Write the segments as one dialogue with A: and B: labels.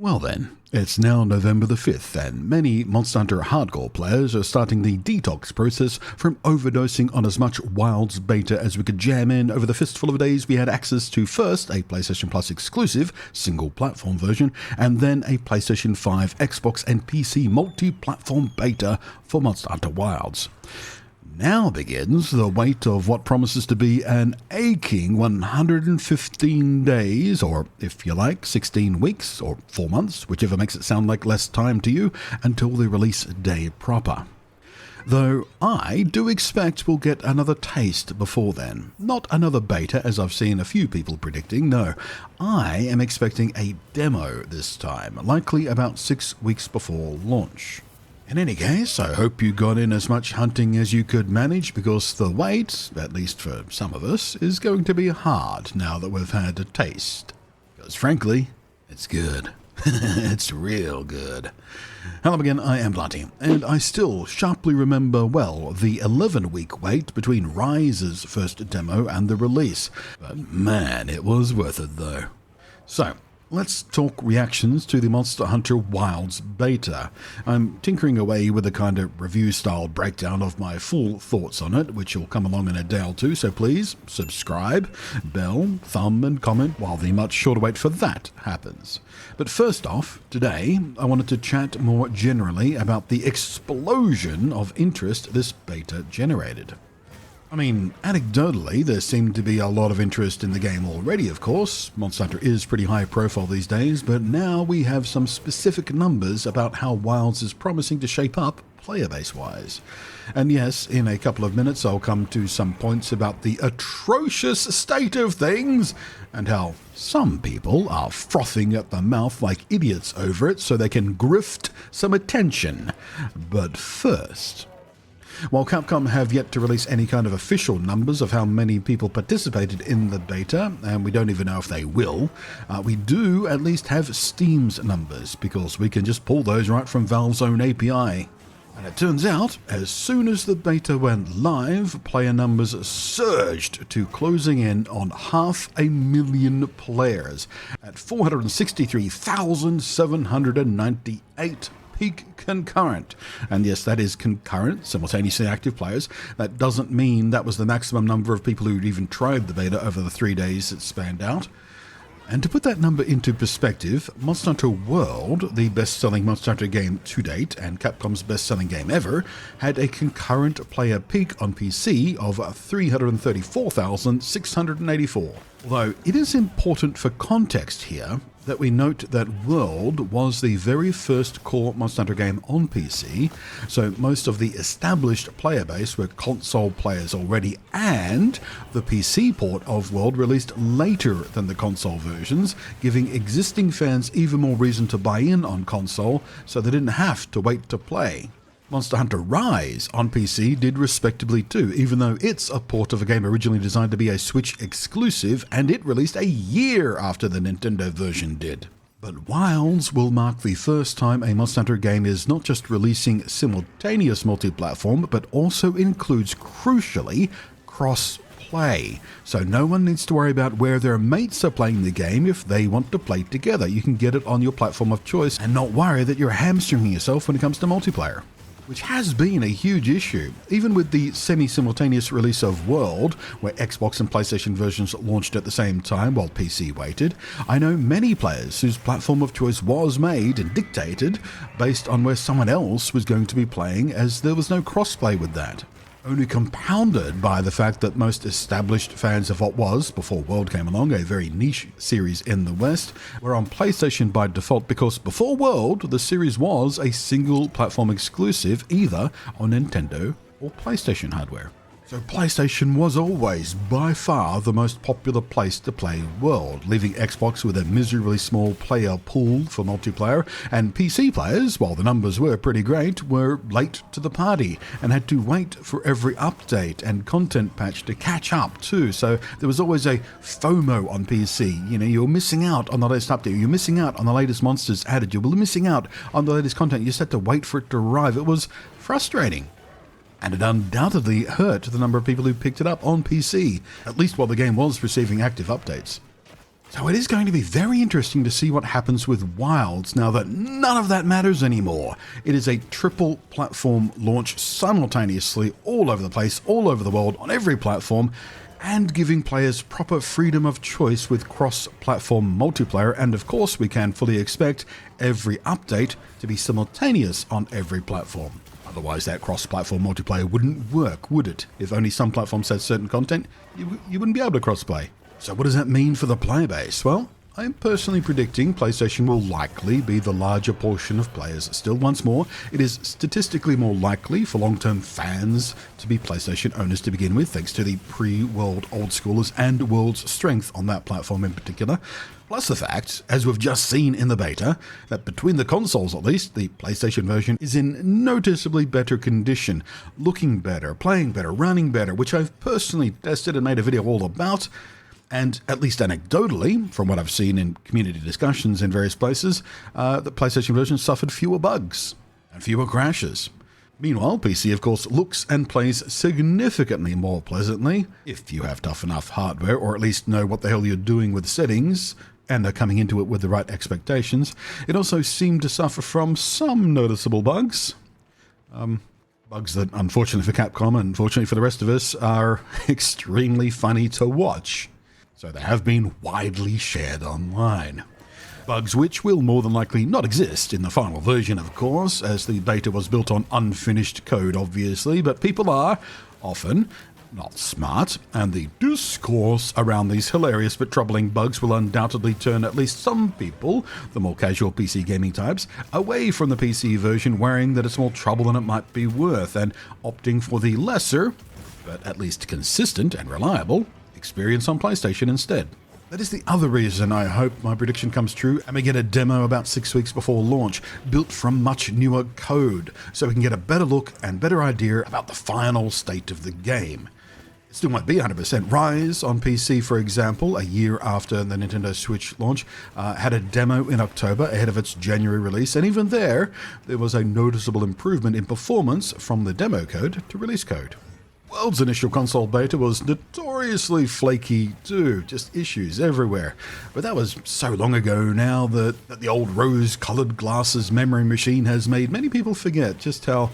A: Well then, it's now November the 5th and many Monster Hunter hardcore players are starting the detox process from overdosing on as much Wilds beta as we could jam in. Over the fistful of days we had access to first a PlayStation Plus exclusive single platform version and then a PlayStation 5, Xbox and PC multi-platform beta for Monster Hunter Wilds. Now begins the wait of what promises to be an aching 115 days, or if you like, 16 weeks, or 4 months, whichever makes it sound like less time to you, until the release day proper. Though I do expect we'll get another taste before then. Not another beta, as I've seen a few people predicting, no. I am expecting a demo this time, likely about 6 weeks before launch. In any case, I hope you got in as much hunting as you could manage, because the wait, at least for some of us, is going to be hard now that we've had a taste. Because frankly, it's good. It's real good. Hello again, I am Bloody, and I still sharply remember well the 11-week wait between Rise's first demo and the release. But man, it was worth it though. So, let's talk reactions to the Monster Hunter Wilds beta. I'm tinkering away with a kind of review-style breakdown of my full thoughts on it, which will come along in a day or two, so please subscribe, bell, thumb, and comment while the much shorter wait for that happens. But first off, today I wanted to chat more generally about the explosion of interest this beta generated. I mean, anecdotally, there seemed to be a lot of interest in the game already, of course. Monster Hunter is pretty high profile these days, but now we have some specific numbers about how Wilds is promising to shape up player base-wise. And yes, in a couple of minutes I'll come to some points about the atrocious state of things, and how some people are frothing at the mouth like idiots over it so they can grift some attention. But first, while Capcom have yet to release any kind of official numbers of how many people participated in the beta, and we don't even know if they will, we do at least have Steam's numbers, because we can just pull those right from Valve's own API. And it turns out, as soon as the beta went live, player numbers surged to closing in on 500,000 players at 463,798 peak concurrent. And yes, that is concurrent, simultaneously active players. That doesn't mean that was the maximum number of people who'd even tried the beta over the 3 days it spanned out. And to put that number into perspective, Monster Hunter World, the best-selling Monster Hunter game to date and Capcom's best-selling game ever, had a concurrent player peak on PC of 334,684. Although it is important for context here that we note that World was the very first core Monster Hunter game on PC, so most of the established player base were console players already, and the PC port of World released later than the console versions, giving existing fans even more reason to buy in on console, so they didn't have to wait to play. Monster Hunter Rise on PC did respectably too, even though it's a port of a game originally designed to be a Switch exclusive, and it released a year after the Nintendo version did. But Wilds will mark the first time a Monster Hunter game is not just releasing simultaneous multi-platform, but also includes, crucially, cross-play. So no one needs to worry about where their mates are playing the game if they want to play together. You can get it on your platform of choice and not worry that you're hamstringing yourself when it comes to multiplayer, which has been a huge issue. Even with the semi-simultaneous release of World, where Xbox and PlayStation versions launched at the same time while PC waited, I know many players whose platform of choice was made and dictated based on where someone else was going to be playing, as there was no crossplay with that. Only compounded by the fact that most established fans of what was, before World came along, a very niche series in the West, were on PlayStation by default, because before World, the series was a single platform exclusive either on Nintendo or PlayStation hardware. So PlayStation was always, by far, the most popular place to play World, leaving Xbox with a miserably small player pool for multiplayer, and PC players, while the numbers were pretty great, were late to the party and had to wait for every update and content patch to catch up too. So there was always a FOMO on PC. You know, you're missing out on the latest update, you're missing out on the latest monsters added, you're missing out on the latest content, you just had to wait for it to arrive. It was frustrating. And it undoubtedly hurt the number of people who picked it up on PC, at least while the game was receiving active updates. So it is going to be very interesting to see what happens with Wilds now that none of that matters anymore. It is a triple platform launch simultaneously all over the place, all over the world, on every platform, and giving players proper freedom of choice with cross-platform multiplayer. And of course, we can fully expect every update to be simultaneous on every platform. Otherwise, that cross-platform multiplayer wouldn't work, would it? If only some platforms had certain content, you wouldn't be able to cross-play. So what does that mean for the player base? Well, I'm personally predicting PlayStation will likely be the larger portion of players. Still, once more, it is statistically more likely for long-term fans to be PlayStation owners to begin with, thanks to the pre-World old schoolers and World's strength on that platform in particular. Plus the fact, as we've just seen in the beta, that between the consoles at least, the PlayStation version is in noticeably better condition, looking better, playing better, running better, which I've personally tested and made a video all about. And at least anecdotally, from what I've seen in community discussions in various places, the PlayStation version suffered fewer bugs and fewer crashes. Meanwhile, PC of course looks and plays significantly more pleasantly, if you have tough enough hardware, or at least know what the hell you're doing with settings, and are coming into it with the right expectations. It also seemed to suffer from some noticeable bugs. Bugs that, unfortunately for Capcom and unfortunately for the rest of us, are extremely funny to watch. So they have been widely shared online. Bugs which will more than likely not exist in the final version, of course, as the beta was built on unfinished code, obviously, but people are often not smart, and the discourse around these hilarious but troubling bugs will undoubtedly turn at least some people, the more casual PC gaming types, away from the PC version, worrying that it's more trouble than it might be worth, and opting for the lesser, but at least consistent and reliable, experience on PlayStation instead. That is the other reason I hope my prediction comes true and we get a demo about 6 weeks before launch, built from much newer code, so we can get a better look and better idea about the final state of the game. It still won't be 100%. Rise on PC, for example, a year after the Nintendo Switch launch, had a demo in October ahead of its January release, and even there was a noticeable improvement in performance from the demo code to release code. World's initial console beta was notoriously flaky too, just issues everywhere. But that was so long ago now that the old rose-coloured glasses memory machine has made many people forget just how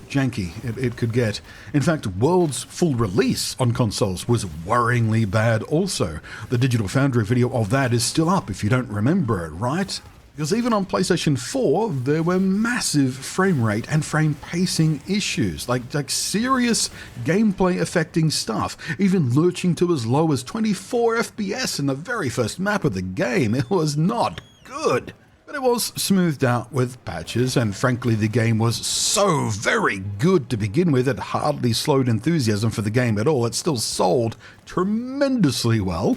A: janky it could get. In fact, World's full release on consoles was worryingly bad also. The Digital Foundry video of that is still up if you don't remember it, right? Because even on PlayStation 4, there were massive frame rate and frame pacing issues, like serious gameplay affecting stuff, even lurching to as low as 24 FPS in the very first map of the game. It was not good. But it was smoothed out with patches, and frankly the game was so very good to begin with, it hardly slowed enthusiasm for the game at all. It still sold tremendously well.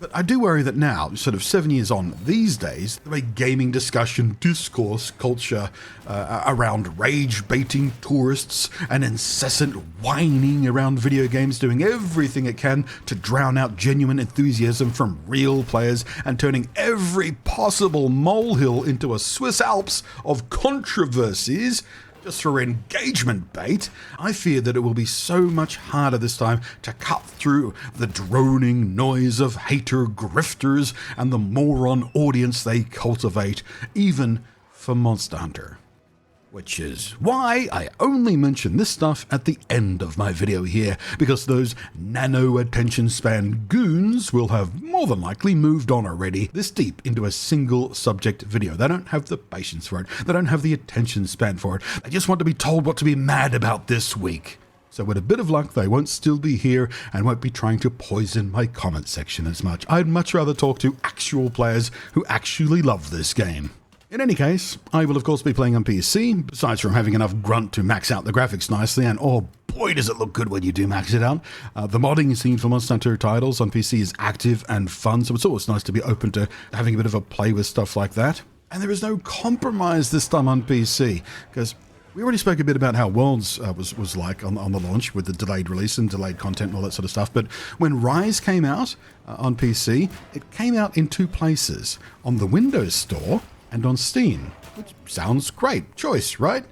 A: But I do worry that now, sort of 7 years on these days, the way gaming discussion, discourse, culture around rage-baiting tourists and incessant whining around video games, doing everything it can to drown out genuine enthusiasm from real players and turning every possible molehill into a Swiss Alps of controversies, just for engagement bait, I fear that it will be so much harder this time to cut through the droning noise of hater grifters and the moron audience they cultivate, even for Monster Hunter. Which is why I only mention this stuff at the end of my video here, because those nano attention span goons will have more than likely moved on already this deep into a single subject video. They don't have the patience for it. They don't have the attention span for it. They just want to be told what to be mad about this week. So with a bit of luck, they won't still be here and won't be trying to poison my comment section as much. I'd much rather talk to actual players who actually love this game. In any case, I will of course be playing on PC, besides from having enough grunt to max out the graphics nicely, and oh boy does it look good when you do max it out. The modding scene for Monster Hunter titles on PC is active and fun, so it's always nice to be open to having a bit of a play with stuff like that. And there is no compromise this time on PC, because we already spoke a bit about how Worlds was like on the launch with the delayed release and delayed content and all that sort of stuff, but when Rise came out on PC, it came out in two places, on the Windows Store and on Steam, which sounds great choice, right?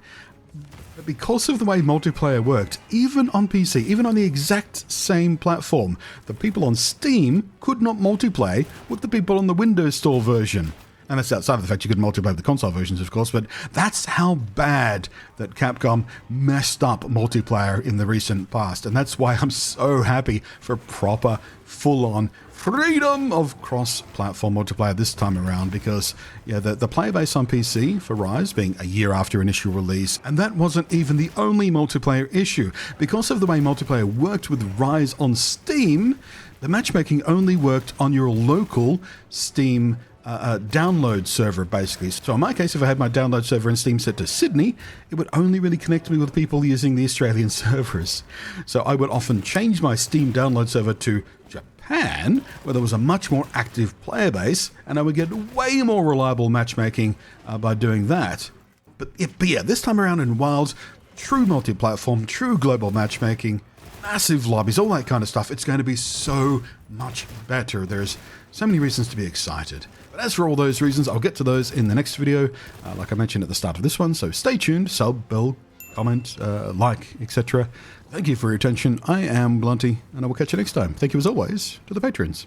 A: But because of the way multiplayer worked, even on PC, even on the exact same platform, the people on Steam could not multiplay with the people on the Windows Store version. And that's outside of the fact you could multiplay with the console versions, of course, but that's how bad that Capcom messed up multiplayer in the recent past. And that's why I'm so happy for proper, full-on freedom of cross-platform multiplayer this time around, because yeah, the player base on PC for Rise being a year after initial release, and that wasn't even the only multiplayer issue. Because of the way multiplayer worked with Rise on Steam, the matchmaking only worked on your local Steam download server, basically. So in my case, if I had my download server in Steam set to Sydney, it would only really connect me with people using the Australian servers. So I would often change my Steam download server to Japan, where there was a much more active player base, and I would get way more reliable matchmaking by doing that. But yeah, this time around in Wilds, true multi-platform, true global matchmaking, massive lobbies, all that kind of stuff. It's going to be so much better. There's so many reasons to be excited. But as for all those reasons, I'll get to those in the next video, like I mentioned at the start of this one. So stay tuned, sub, bell, comment, like, etc. Thank you for your attention. I am Blunty, and I will catch you next time. Thank you as always to the patrons.